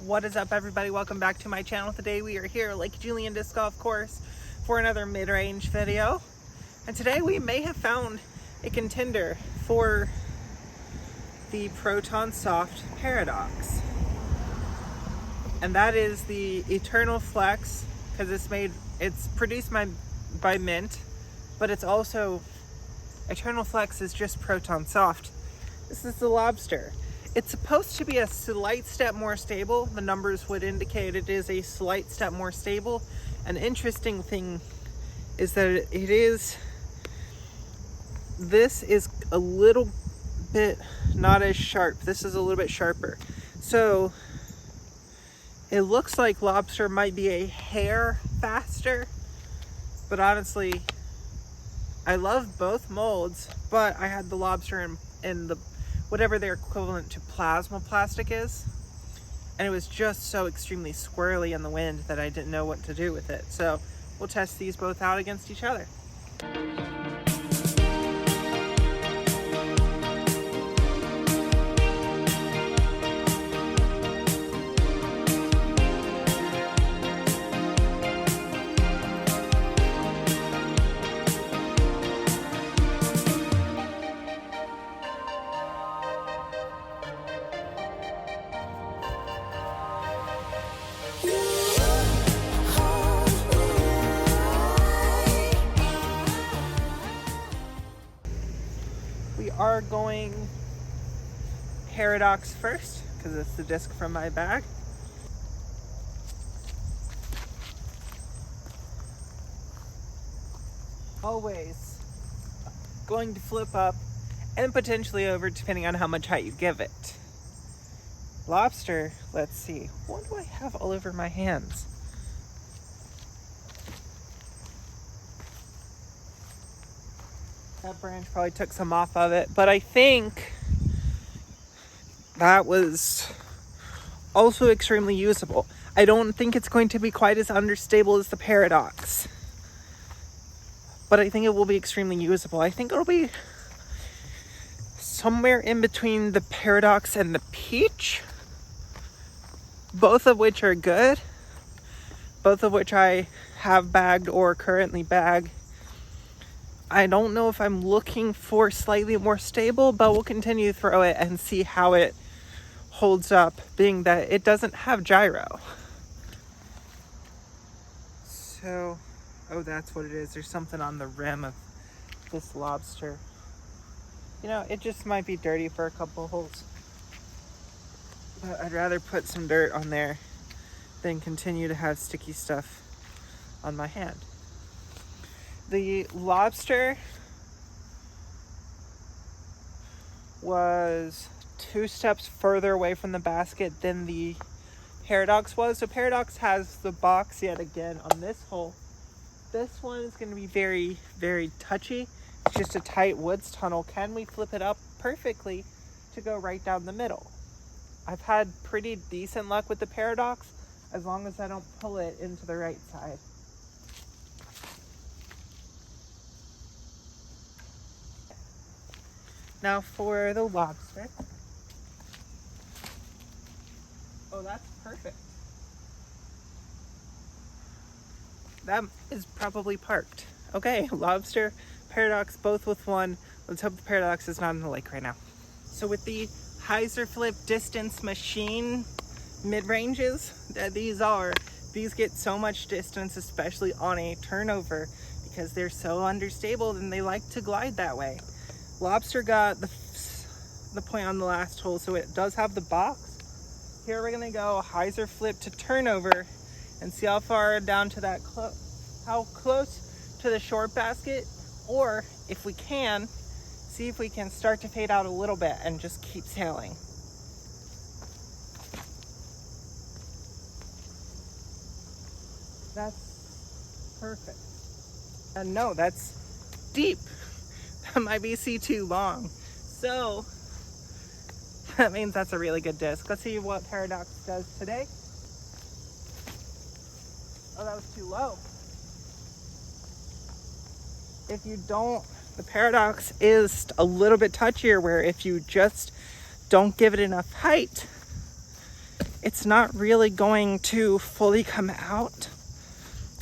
What is up, everybody? Welcome back to my channel. Today we are here at Lake Julian Disc Golf Course for another mid-range video. And today we may have found a contender for the Proton Soft Paradox. And that is the Eternal Flex, because it's produced by Mint, but it's also, Eternal Flex is just Proton Soft. This is the Lobster. It's supposed to be a slight step more stable. The numbers would indicate it is a slight step more stable. An interesting thing is that this is a little bit not as sharp. This is a little bit sharper. So it looks like Lobster might be a hair faster, but honestly, I love both molds, but I had the Lobster in the whatever their equivalent to plasma plastic is, and it was just so extremely squirrely in the wind that I didn't know what to do with it. So we'll test these both out against each other. We are going Paradox first, because it's the disc from my bag. Always going to flip up and potentially over depending on how much height you give it. Lobster, let's see, what do I have all over my hands? That branch probably took some off of it, but I think that was also extremely usable. I don't think it's going to be quite as understable as the Paradox, but I think it will be extremely usable. I think it'll be somewhere in between the Paradox and the Peach, both of which are good, both of which I have bagged or currently bag. I don't know if I'm looking for slightly more stable, but we'll continue to throw it and see how it holds up, being that it doesn't have gyro. So, oh, that's what it is. There's something on the rim of this Lobster. You know, it just might be dirty for a couple holes. But I'd rather put some dirt on there than continue to have sticky stuff on my hand. The Lobster was 2 steps further away from the basket than the Paradox was. So Paradox has the box yet again on this hole. This one is going to be very, very touchy. It's just a tight woods tunnel. Can we flip it up perfectly to go right down the middle? I've had pretty decent luck with the Paradox as long as I don't pull it into the right side. Now for the Lobster. Oh, that's perfect. That is probably parked. Okay, Lobster, Paradox, both with one. Let's hope the Paradox is not in the lake right now. So with the hyzer flip distance machine mid-ranges that these get so much distance, especially on a turnover, because they're so unstable and they like to glide that way. Lobster got the point on the last hole, so it does have the box. Here we're gonna go hyzer flip to turnover and see how far down to that how close to the short basket, or if we can, see if we can start to fade out a little bit and just keep sailing. That's perfect. And no, that's deep. That might be C2 long. So that means that's a really good disc. Let's see what Paradox does today. Oh, that was too low. If you don't, the Paradox is a little bit touchier, where if you just don't give it enough height, it's not really going to fully come out.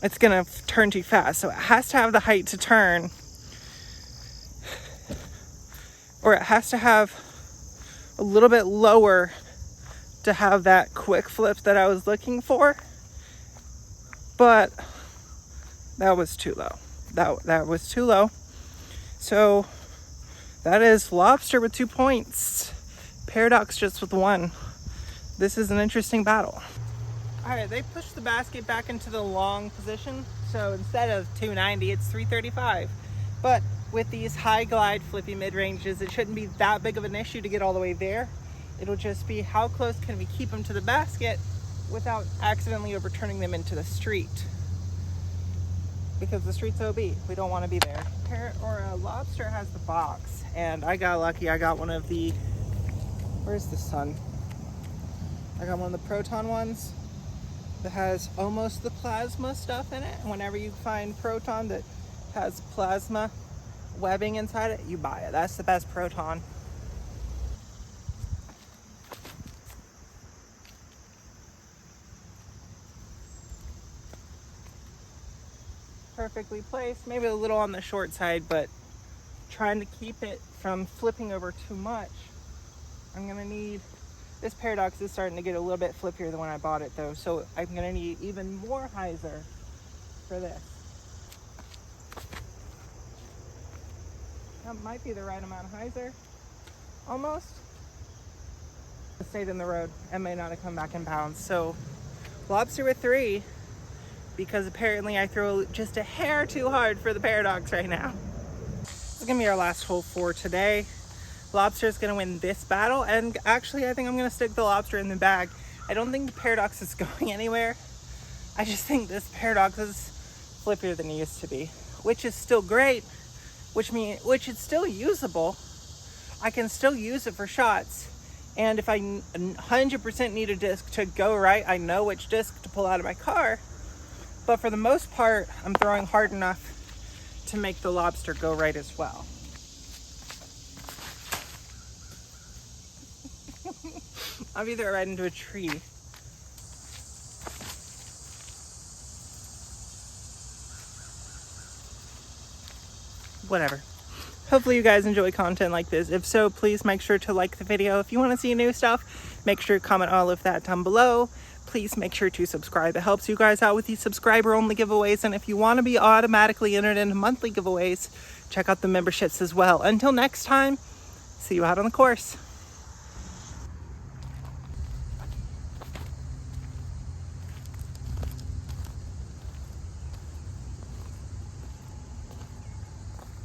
It's gonna turn too fast. So it has to have the height to turn, or it has to have a little bit lower to have that quick flip that I was looking for. But that was too low. That was too low. So that is Lobster with 2 points. Paradox just with 1. This is an interesting battle. All right, they pushed the basket back into the long position. So instead of 290, it's 335. But with these high glide flippy mid-ranges, it shouldn't be that big of an issue to get all the way there. It'll just be how close can we keep them to the basket without accidentally overturning them into the street. Because the street's OB, we don't want to be there. Lobster has the box, and I got lucky. I got one of the, where's the sun? I got one of the Proton ones that has almost the plasma stuff in it. Whenever you find Proton that has plasma webbing inside it, you buy it. That's the best Proton. Perfectly placed, maybe a little on the short side, but trying to keep it from flipping over too much. I'm gonna need, this Paradox is starting to get a little bit flippier than when I bought it though, so I'm gonna need even more hyzer for this. That might be the right amount of hyzer, almost. It stayed in the road and may not have come back in bounds. So Lobster with 3, because apparently I throw just a hair too hard for the Paradox right now. This is gonna be our last hole for today. Lobster is gonna win this battle, and actually I think I'm gonna stick the Lobster in the bag. I don't think the Paradox is going anywhere. I just think this Paradox is flippier than it used to be, which is still great, which is still usable. I can still use it for shots, and if I 100% need a disc to go right, I know which disc to pull out of my car. But for the most part, I'm throwing hard enough to make the Lobster go right as well. I'll either throw it right into a tree. Whatever. Hopefully you guys enjoy content like this. If so, please make sure to like the video. If you want to see new stuff, make sure to comment all of that down below. Please make sure to subscribe. It helps you guys out with these subscriber-only giveaways. And if you want to be automatically entered into monthly giveaways, check out the memberships as well. Until next time, see you out on the course.